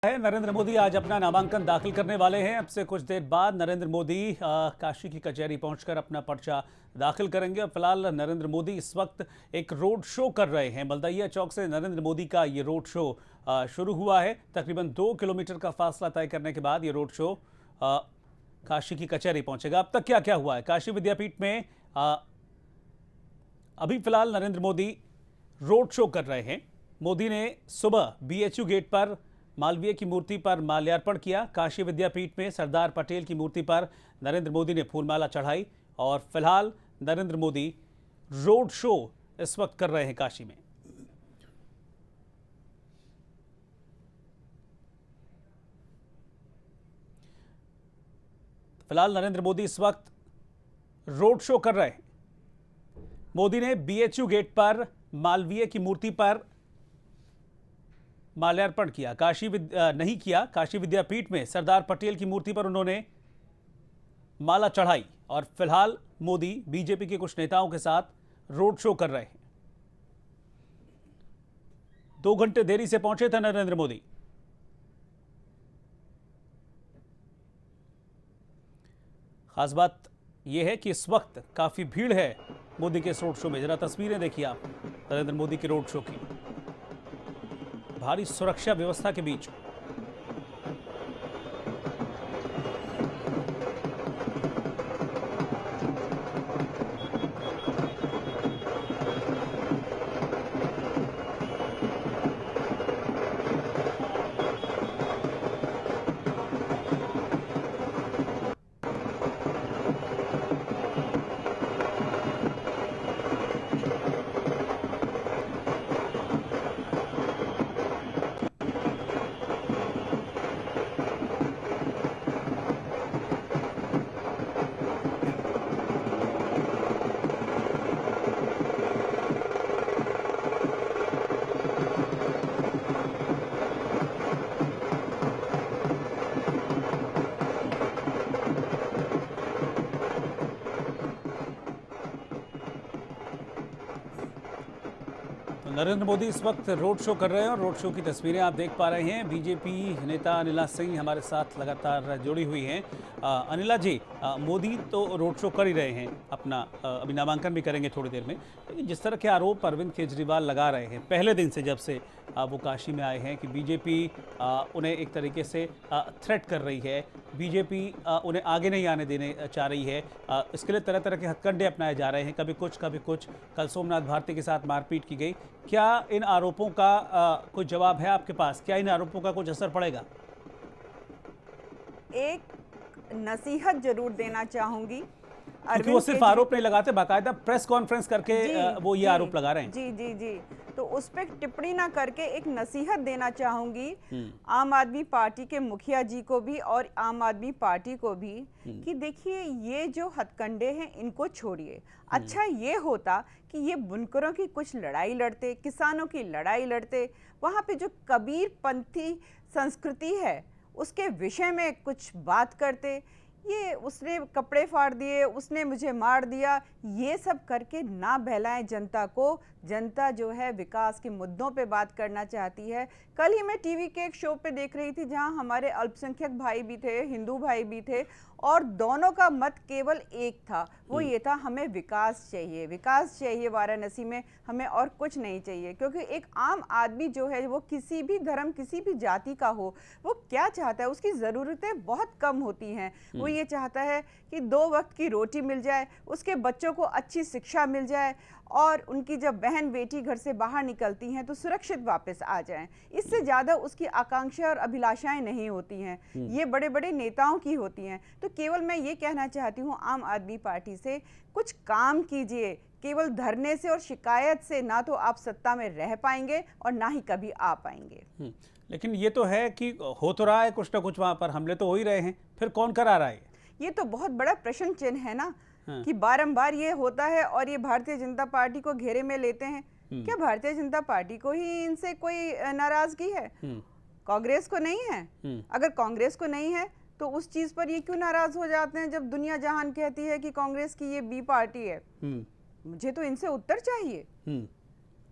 नरेंद्र मोदी आज अपना नामांकन दाखिल करने वाले हैं। अब से कुछ देर बाद नरेंद्र मोदी काशी की कचहरी पहुंचकर अपना पर्चा दाखिल करेंगे। और फिलहाल नरेंद्र मोदी इस वक्त एक रोड शो कर रहे हैं। बलदैया चौक से नरेंद्र मोदी का ये रोड शो शुरू हुआ है। तकरीबन 2 किलोमीटर का फासला तय करने के बाद ये रोड शो काशी की कचहरी पहुंचेगा। अब तक क्या क्या हुआ है काशी विद्यापीठ में, अभी फिलहाल नरेंद्र मोदी रोड शो कर रहे हैं। मोदी ने सुबह BHU गेट पर मालवीय की मूर्ति पर माल्यार्पण किया। काशी विद्यापीठ में सरदार पटेल की मूर्ति पर नरेंद्र मोदी ने फूलमाला चढ़ाई। और फिलहाल नरेंद्र मोदी रोड शो इस वक्त कर रहे हैं काशी में। फिलहाल नरेंद्र मोदी इस वक्त रोड शो कर रहे हैं। मोदी ने BHU गेट पर मालवीय की मूर्ति पर माल्यार्पण किया। काशी विद्यापीठ में सरदार पटेल की मूर्ति पर उन्होंने माला चढ़ाई। और फिलहाल मोदी बीजेपी के कुछ नेताओं के साथ रोड शो कर रहे हैं। 2 घंटे देरी से पहुंचे थे नरेंद्र मोदी। खास बात यह है कि इस वक्त काफी भीड़ है मोदी के इस रोड शो में। जरा तस्वीरें देखिए आप नरेंद्र मोदी के रोड शो की। भारी सुरक्षा व्यवस्था के बीच नरेंद्र मोदी इस वक्त रोड शो कर रहे हैं। और रोड शो की तस्वीरें आप देख पा रहे हैं। बीजेपी नेता अनिला सिंह हमारे साथ लगातार जुड़ी हुई हैं। अनिला जी, मोदी तो रोड शो कर ही रहे हैं अपना, अभी नामांकन भी करेंगे थोड़ी देर में। लेकिन जिस तरह के आरोप अरविंद केजरीवाल लगा रहे हैं पहले दिन से, जब से वो काशी में आए हैं, कि बीजेपी उन्हें एक तरीके से थ्रेट कर रही है, बीजेपी उन्हें आगे नहीं आने देने चाह रही है, इसके लिए तरह तरह के हथकंडे अपनाए जा रहे हैं, कभी कुछ कभी कुछ। कल सोमनाथ भारती के साथ मारपीट की गई। क्या इन आरोपों का कोई जवाब है आपके पास? क्या इन आरोपों का कुछ असर पड़ेगा? एक नसीहत जरूर देना चाहूंगी। क्योंकि वो सिर्फ आरोप नहीं लगाते, बाकायदा प्रेस कॉन्फ्रेंस करके वो ये आरोप लगा रहे हैं। जी जी जी, तो उस पर टिप्पणी ना करके एक नसीहत देना चाहूंगी आम आदमी पार्टी के मुखिया जी को भी और आम आदमी पार्टी को भी, कि देखिए ये जो हथकंडे हैं इनको छोड़िए। अच्छा ये होता कि ये बुनकरों की कुछ लड़ाई लड़ते, किसानों की लड़ाई लड़ते, वहाँ पे जो कबीरपंथी संस्कृति है उसके विषय में कुछ बात करते। ये उसने कपड़े फाड़ दिए, उसने मुझे मार दिया, ये सब करके ना बहलाएं जनता को। जनता जो है विकास के मुद्दों पे बात करना चाहती है। कल ही मैं टीवी के एक शो पे देख रही थी जहां हमारे अल्पसंख्यक भाई भी थे, हिंदू भाई भी थे, और दोनों का मत केवल एक था, वो ये था हमें विकास चाहिए, विकास चाहिए वाराणसी में, हमें और कुछ नहीं चाहिए। क्योंकि एक आम आदमी जो है वो किसी भी धर्म किसी भी जाति का हो, वो क्या चाहता है, उसकी ज़रूरतें बहुत कम होती हैं। वो ये चाहता है कि 2 वक्त की रोटी मिल जाए, उसके बच्चों को अच्छी शिक्षा मिल जाए, और उनकी जब बहन बेटी घर से बाहर निकलती हैं तो सुरक्षित वापस आ जाएं। इससे ज़्यादा उसकी आकांक्षाएं और अभिलाषाएं नहीं होती हैं, ये बड़े बड़े नेताओं की होती हैं। तो केवल मैं ये कहना चाहती हूँ आम आदमी पार्टी से, कुछ काम कीजिए। केवल धरने से और शिकायत से ना तो आप सत्ता में रह पाएंगे और ना ही कभी आ पाएंगे। लेकिन ये तो है कि हो तो रहा है कुछ ना कुछ, वहाँ पर हमले तो हो ही रहे हैं, फिर कौन करा रहा है? ये तो बहुत बड़ा प्रश्न चिन्ह है ना, कि बारंबार ये होता है और ये भारतीय जनता पार्टी को घेरे में लेते हैं। क्या भारतीय जनता पार्टी को ही इनसे कोई नाराजगी है? कांग्रेस को नहीं है? अगर कांग्रेस को नहीं है तो उस चीज पर ये क्यों नाराज हो जाते हैं जब दुनिया जहान कहती है कि कांग्रेस की ये बी पार्टी है? मुझे तो इनसे उत्तर चाहिए।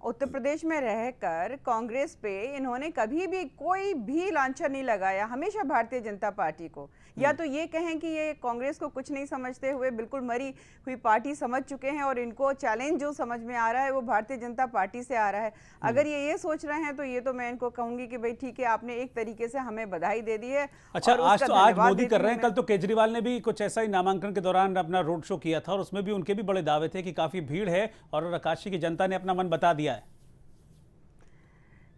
उत्तर प्रदेश में रहकर कांग्रेस पे इन्होंने कभी भी कोई भी लांछन नहीं लगाया, हमेशा भारतीय जनता पार्टी को। या तो ये कहें कि ये कांग्रेस को कुछ नहीं समझते हुए बिल्कुल मरी हुई पार्टी समझ चुके हैं और इनको चैलेंज जो समझ में आ रहा है वो भारतीय जनता पार्टी से आ रहा है। अगर ये सोच रहे हैं तो ये तो मैं इनको कहूंगी कि भाई ठीक है, आपने एक तरीके से हमें बधाई दे दी है। अच्छा, और आज उसका तो आज धन्यवाद मोदी देती कर रहे हूं हैं, मैं। कल तो केजरीवाल ने भी कुछ ऐसा ही नामांकन के दौरान अपना रोड शो किया था और उसमें भी उनके भी बड़े दावे थे कि काफी भीड़ है और काशी की जनता ने अपना मन बता दिया है।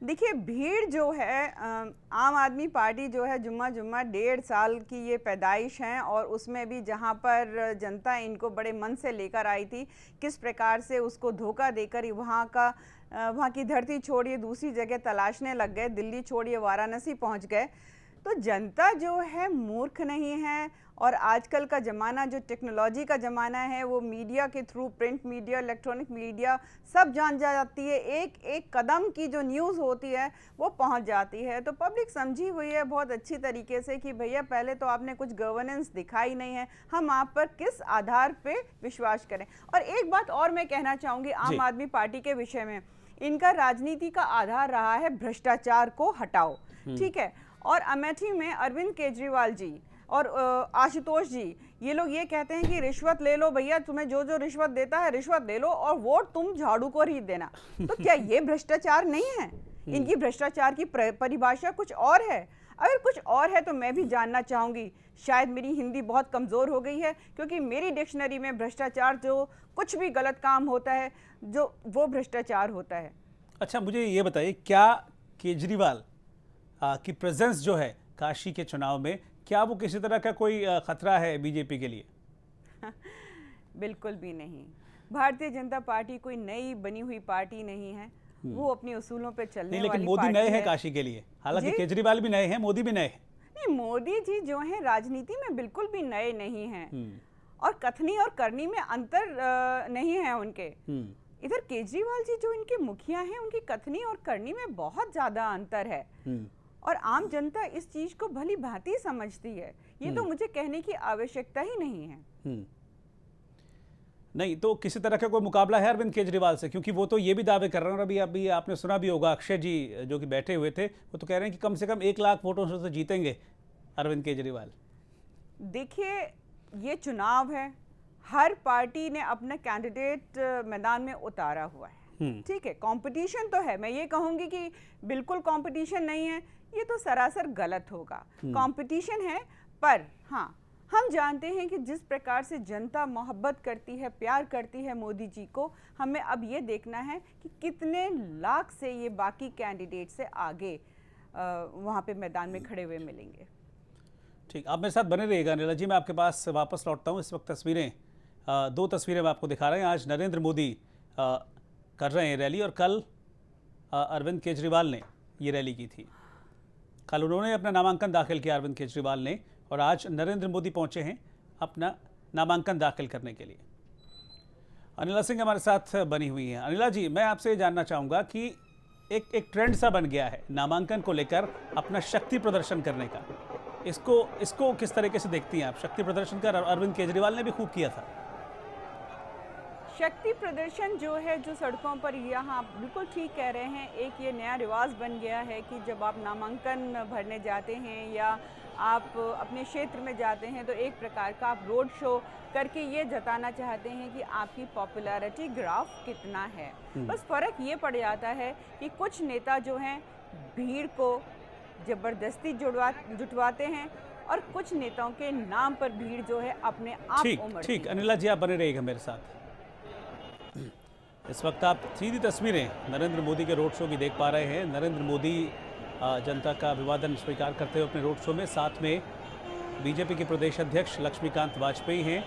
देखिए, भीड़ जो है आम आदमी पार्टी जो है जुम्मा 1.5 साल की ये पैदाइश है और उसमें भी जहाँ पर जनता इनको बड़े मन से लेकर आई थी, किस प्रकार से उसको धोखा देकर वहाँ की धरती छोड़िए दूसरी जगह तलाशने लग गए, दिल्ली छोड़िए वाराणसी पहुँच गए। तो जनता जो है मूर्ख नहीं है और आजकल का ज़माना जो टेक्नोलॉजी का ज़माना है वो मीडिया के through, print media, electronic media सब जान जाती है। एक एक कदम की जो न्यूज़ होती है वो पहुंच जाती है। तो पब्लिक समझी हुई है बहुत अच्छी तरीके से कि भैया पहले तो आपने कुछ गवर्नेंस दिखाई नहीं है, हम आप पर किस आधार पे विश्वास करें। और एक बात और मैं कहना चाहूँगी आम आदमी पार्टी के विषय में, इनका राजनीति का आधार रहा है भ्रष्टाचार को हटाओ, ठीक है। और अमेठी में अरविंद केजरीवाल जी और आशुतोष जी, ये लोग ये कहते हैं कि रिश्वत ले लो भैया, तुम्हें जो जो रिश्वत देता है रिश्वत ले लो और वोट तुम झाड़ू को ही देना। तो क्या ये भ्रष्टाचार नहीं है? इनकी भ्रष्टाचार की परिभाषा कुछ और है। अगर कुछ और है तो मैं भी जानना चाहूँगी। शायद मेरी हिंदी बहुत कमज़ोर हो गई है, क्योंकि मेरी डिक्शनरी में भ्रष्टाचार जो कुछ भी गलत काम होता है जो वो भ्रष्टाचार होता है। अच्छा, मुझे ये बताइए, क्या केजरीवाल की प्रेजेंस जो है काशी के चुनाव में, क्या वो किसी तरह का कोई खतरा है बीजेपी के लिए? बिल्कुल भी नहीं। भारतीय जनता पार्टी कोई नई बनी हुई पार्टी नहीं है, वो अपनी उसूलों पे चलने नहीं, लेकिन वाली मोदी पार्टी नए हैं है। काशी के लिए। हालांकि जी? केजरीवाल भी नए हैं, मोदी भी नए हैं। नहीं, मोदी जी जो हैं राजनीति में बिल्कुल भी नए नहीं हैं और कथनी और करनी में अंतर नहीं है उनके। इधर केजरीवाल जी जो इनके मुखिया हैं, उनकी कथनी और करनी में बहुत ज्यादा अंतर है और आम जनता इस चीज को भली भांति समझती है। ये तो मुझे कहने की आवश्यकता ही नहीं है। नहीं तो किसी तरह का कोई मुकाबला है अरविंद केजरीवाल से? क्योंकि वो तो ये भी दावे कर रहे हैं, और अभी आपने सुना भी होगा, अक्षय जी जो कि बैठे हुए थे, वो तो कह रहे हैं कि कम से कम 1 लाख वोटों से तो जीतेंगे अरविंद केजरीवाल। देखिए, ये चुनाव है, हर पार्टी ने अपना कैंडिडेट मैदान में उतारा हुआ है, ठीक है। कंपटीशन तो है, मैं ये कहूंगी कि बिल्कुल कंपटीशन नहीं है, ये तो सरासर गलत होगा। कंपटीशन है, पर हाँ, हम जानते हैं कि जिस प्रकार से जनता मोहब्बत करती है, प्यार करती है मोदी जी को, हमें अब ये देखना है कि कितने लाख से ये बाकी कैंडिडेट से आगे वहाँ पे मैदान में खड़े हुए मिलेंगे। ठीक, आप मेरे साथ बने रहिएगा अनिला जी। मैं आपके पास वापस लौटता हूँ। इस वक्त तस्वीरें, 2 तस्वीरें मैं आपको दिखा रहे हैं। आज नरेंद्र मोदी कर रहे हैं रैली, और कल अरविंद केजरीवाल ने ये रैली की थी। कल उन्होंने अपना नामांकन दाखिल किया अरविंद केजरीवाल ने, और आज नरेंद्र मोदी पहुंचे हैं अपना नामांकन दाखिल करने के लिए। अनिला सिंह हमारे साथ बनी हुई हैं। अनिला जी, मैं आपसे जानना चाहूँगा कि एक ट्रेंड सा बन गया है नामांकन को लेकर अपना शक्ति प्रदर्शन करने का, इसको किस तरीके से देखती हैं आप? शक्ति प्रदर्शन का अरविंद केजरीवाल ने भी खूब किया था। शक्ति प्रदर्शन जो है, जो सड़कों पर, यहाँ बिल्कुल ठीक कह रहे हैं, एक ये नया रिवाज बन गया है कि जब आप नामांकन भरने जाते हैं या आप अपने क्षेत्र में जाते हैं तो एक प्रकार का आप रोड शो करके ये जताना चाहते हैं कि आपकी पॉपुलैरिटी ग्राफ कितना है। बस फर्क ये पड़ जाता है कि कुछ नेता जो हैं भीड़ को जबरदस्ती जुटवाते हैं और कुछ नेताओं के नाम पर भीड़ जो है अपने आप उमड़ती है। ठीक, अनिला जी आप बने रहिएगा मेरे साथ। इस वक्त आप सीधी तस्वीरें नरेंद्र मोदी के रोड शो की देख पा रहे हैं। नरेंद्र मोदी जनता का अभिवादन स्वीकार करते हुए अपने रोड शो में, साथ में बीजेपी के प्रदेश अध्यक्ष लक्ष्मीकांत वाजपेयी हैं,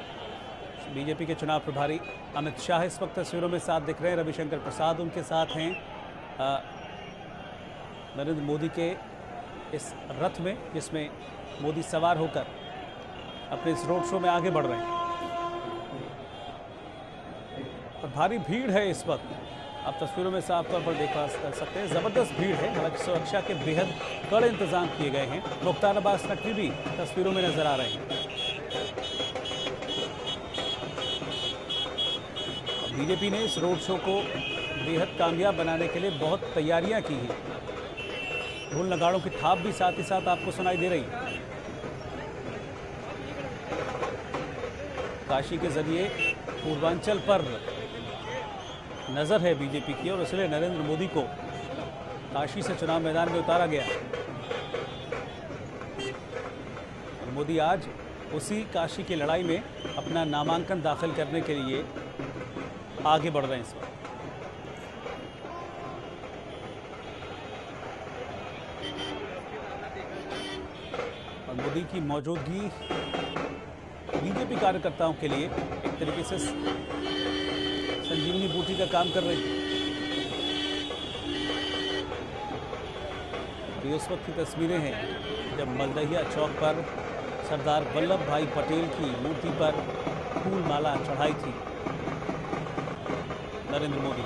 बीजेपी के चुनाव प्रभारी अमित शाह इस वक्त तस्वीरों में साथ दिख रहे हैं, रविशंकर प्रसाद उनके साथ हैं। नरेंद्र मोदी के इस रथ में, जिसमें मोदी सवार होकर अपने इस रोड शो में आगे बढ़ रहे हैं, और भारी भीड़ है इस वक्त। आप तस्वीरों में साफ तौर पर देख सकते हैं, ज़बरदस्त भीड़ है। हालांकि सुरक्षा के बेहद कड़े इंतजाम किए गए हैं। मुख्तार अब्बास नकवी भी तस्वीरों में नजर आ रहे हैं। बीजेपी ने इस रोड शो को बेहद कामयाब बनाने के लिए बहुत तैयारियां की हैं। ढोल नगाड़ों की थाप भी साथ ही साथ आपको सुनाई दे रही है। काशी के जरिए पूर्वांचल पर नजर है बीजेपी की और इसलिए नरेंद्र मोदी को काशी से चुनाव मैदान में उतारा गया। और मोदी आज उसी काशी की लड़ाई में अपना नामांकन दाखिल करने के लिए आगे बढ़ रहे हैं इस वक्त। और मोदी की मौजूदगी बीजेपी कार्यकर्ताओं के लिए एक तरीके से संजीवनी बूटी का काम कर रही है। ये उस वक्त की तस्वीरें हैं जब मलदहिया चौक पर सरदार वल्लभ भाई पटेल की मूर्ति पर फूल माला चढ़ाई थी नरेंद्र मोदी।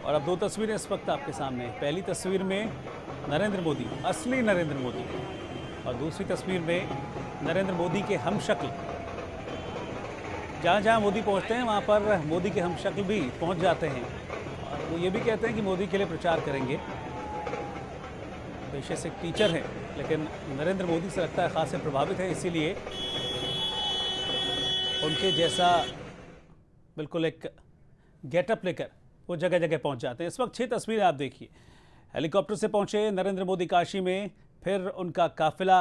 और अब दो तस्वीरें इस वक्त आपके सामने हैं। पहली तस्वीर में नरेंद्र मोदी, असली नरेंद्र मोदी, और दूसरी तस्वीर में नरेंद्र मोदी के हमशक्ल। जहाँ जहाँ मोदी पहुँचते हैं वहाँ पर मोदी के हमशक्ल भी पहुँच जाते हैं और वो ये भी कहते हैं कि मोदी के लिए प्रचार करेंगे। पेशे से एक टीचर हैं लेकिन नरेंद्र मोदी से लगता है खासे प्रभावित है, इसीलिए उनके जैसा बिल्कुल एक गेटअप लेकर वो जगह जगह पहुंच जाते हैं। इस वक्त 6 तस्वीरें आप देखिए। हेलीकॉप्टर से पहुंचे नरेंद्र मोदी काशी में, फिर उनका काफिला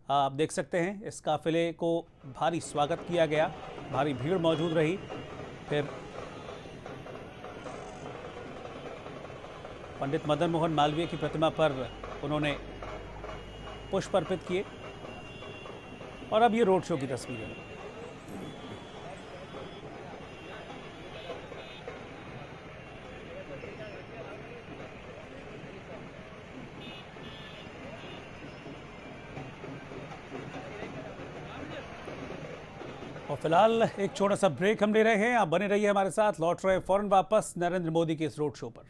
आप देख सकते हैं। इस काफिले को भारी स्वागत किया गया, भारी भीड़ मौजूद रही। फिर पंडित मदन मोहन मालवीय की प्रतिमा पर उन्होंने पुष्प अर्पित किए। और अब ये रोड शो की तस्वीरें। और फिलहाल एक छोटा सा ब्रेक हम ले रहे हैं। आप बने रहिए हमारे साथ, लौट रहे हैं फौरन वापस नरेंद्र मोदी के इस रोड शो पर।